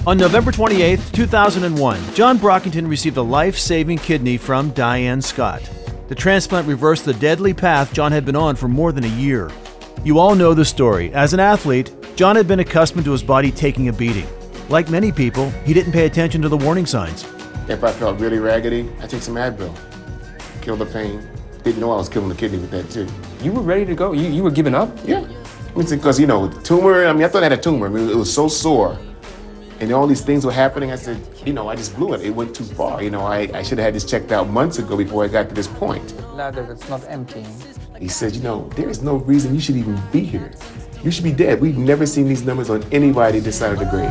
On November 28, 2001, John Brockington received a life-saving kidney from Diane Scott. The transplant reversed the deadly path John had been on for more than a year. You all know the story. As an athlete, John had been accustomed to his body taking a beating. Like many people, he didn't pay attention to the warning signs. If I felt really raggedy, I'd take some Advil. Kill the pain. Didn't know I was killing the kidney with that too. You were ready to go? You were giving up? Yeah. Because, you know, tumor, I thought I had a tumor. It was so sore. And all these things were happening. I said, I just blew it. It went too far. I should have had this checked out months ago before I got to this point. Bladder that's not emptying. He said, there is no reason you should even be here. You should be dead. We've never seen these numbers on anybody this side of the grave.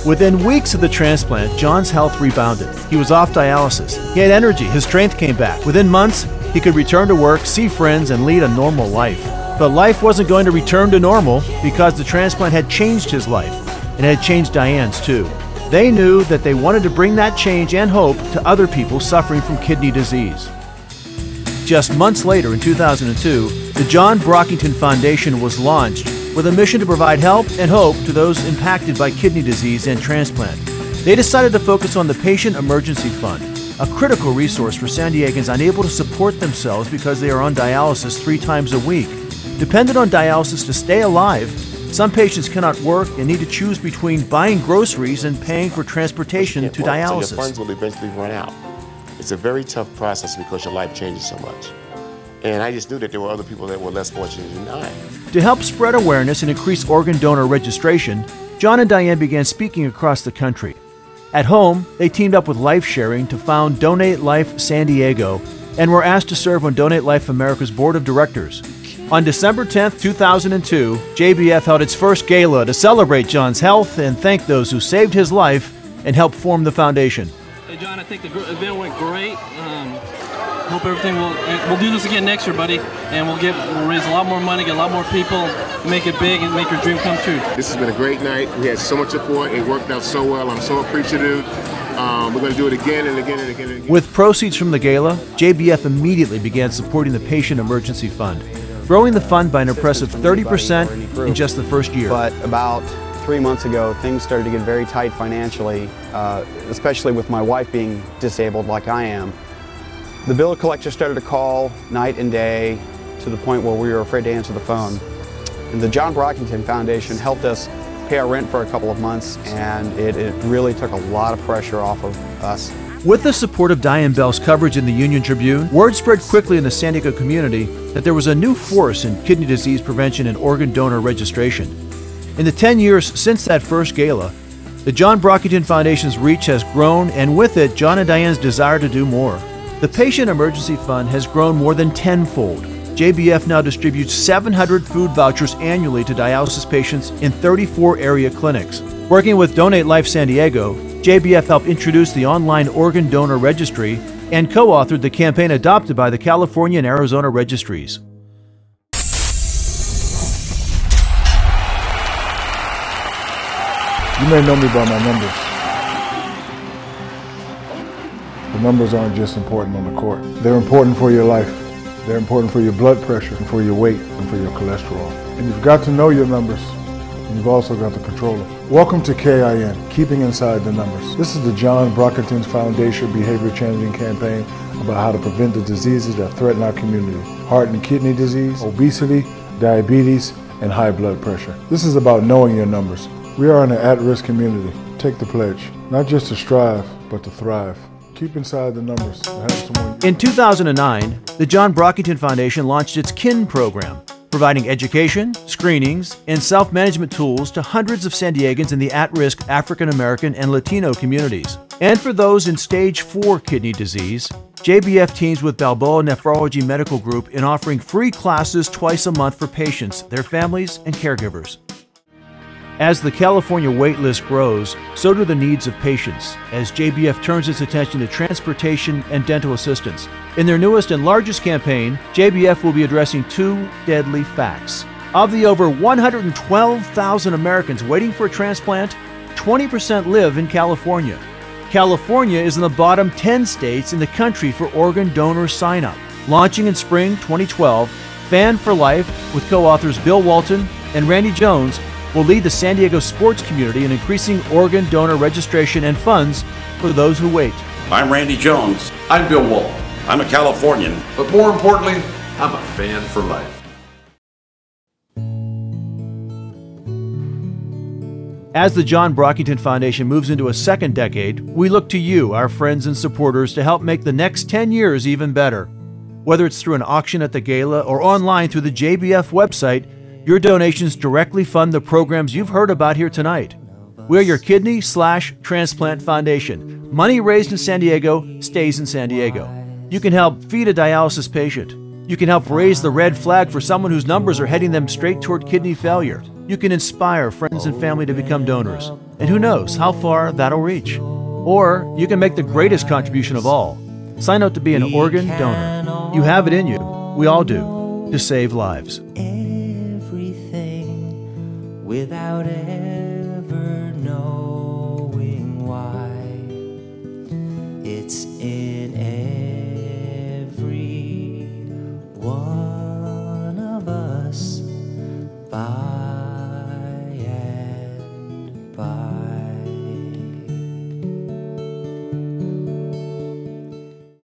Within weeks of the transplant, John's health rebounded. He was off dialysis. He had energy. His strength came back. Within months, he could return to work, see friends, and lead a normal life. But life wasn't going to return to normal because the transplant had changed his life. And had changed Diane's too. They knew that they wanted to bring that change and hope to other people suffering from kidney disease. Just months later, in 2002, the John Brockington Foundation was launched with a mission to provide help and hope to those impacted by kidney disease and transplant. They decided to focus on the Patient Emergency Fund, a critical resource for San Diegans unable to support themselves because they are on dialysis 3 times a week. Dependent on dialysis to stay alive, some patients cannot work and need to choose between buying groceries and paying for transportation to dialysis. So your funds will eventually run out. It's a very tough process because your life changes so much. And I just knew that there were other people that were less fortunate than I. To help spread awareness and increase organ donor registration, John and Diane began speaking across the country. At home, they teamed up with Life Sharing to found Donate Life San Diego and were asked to serve on Donate Life America's board of directors. On December 10, 2002, JBF held its first gala to celebrate John's health and thank those who saved his life and helped form the foundation. Hey John, I think the event went great. Hope everything we'll do this again next year, buddy, and we'll raise a lot more money, get a lot more people, make it big, and make your dream come true. This has been a great night. We had so much support. It worked out so well. I'm so appreciative. We're going to do it again and again and again and again. With proceeds from the gala, JBF immediately began supporting the Patient Emergency Fund, growing the fund by an impressive 30% in just the first year. But about 3 months ago, things started to get very tight financially, especially with my wife being disabled like I am. The bill collector started to call night and day to the point where we were afraid to answer the phone. And the John Brockington Foundation helped us pay our rent for a couple of months, and it really took a lot of pressure off of us. With the support of Diane Bell's coverage in the Union Tribune, word spread quickly in the San Diego community that there was a new force in kidney disease prevention and organ donor registration. In the 10 years since that first gala, the John Brockington Foundation's reach has grown, and with it, John and Diane's desire to do more. The Patient Emergency Fund has grown more than tenfold. JBF now distributes 700 food vouchers annually to dialysis patients in 34 area clinics. Working with Donate Life San Diego, JBF helped introduce the online organ donor registry and co-authored the campaign adopted by the California and Arizona registries. You may know me by my numbers. The numbers aren't just important on the court. They're important for your life. They're important for your blood pressure, and for your weight, and for your cholesterol. And you've got to know your numbers, and you've also got to control them. Welcome to KIN, Keeping Inside the Numbers. This is the John Brockington Foundation Behavior Changing Campaign about how to prevent the diseases that threaten our community. Heart and kidney disease, obesity, diabetes, and high blood pressure. This is about knowing your numbers. We are in an at-risk community. Take the pledge, not just to strive, but to thrive. Keep inside the numbers. In 2009, the John Brockington Foundation launched its KIN program, providing education, screenings, and self-management tools to hundreds of San Diegans in the at-risk African American and Latino communities. And for those in stage 4 kidney disease, JBF teams with Balboa Nephrology Medical Group in offering free classes twice a month for patients, their families, and caregivers. As the California waitlist grows, so do the needs of patients, as JBF turns its attention to transportation and dental assistance. In their newest and largest campaign, JBF will be addressing 2 deadly facts. Of the over 112,000 Americans waiting for a transplant, 20% live in California. California is in the bottom 10 states in the country for organ donor sign-up. Launching in spring 2012, Fan for Life, with co-authors Bill Walton and Randy Jones, will lead the San Diego sports community in increasing organ donor registration and funds for those who wait. I'm Randy Jones. I'm Bill Wall. I'm a Californian. But more importantly, I'm a fan for life. As the John Brockington Foundation moves into a second decade, we look to you, our friends and supporters, to help make the next 10 years even better. Whether it's through an auction at the gala or online through the JBF website, your donations directly fund the programs you've heard about here tonight. We're your Kidney/Transplant Foundation. Money raised in San Diego stays in San Diego. You can help feed a dialysis patient. You can help raise the red flag for someone whose numbers are heading them straight toward kidney failure. You can inspire friends and family to become donors. And who knows how far that'll reach. Or you can make the greatest contribution of all. Sign up to be an organ donor. You have it in you. We all do. To save lives. Everything without ever knowing why. It's in every one of us by and by.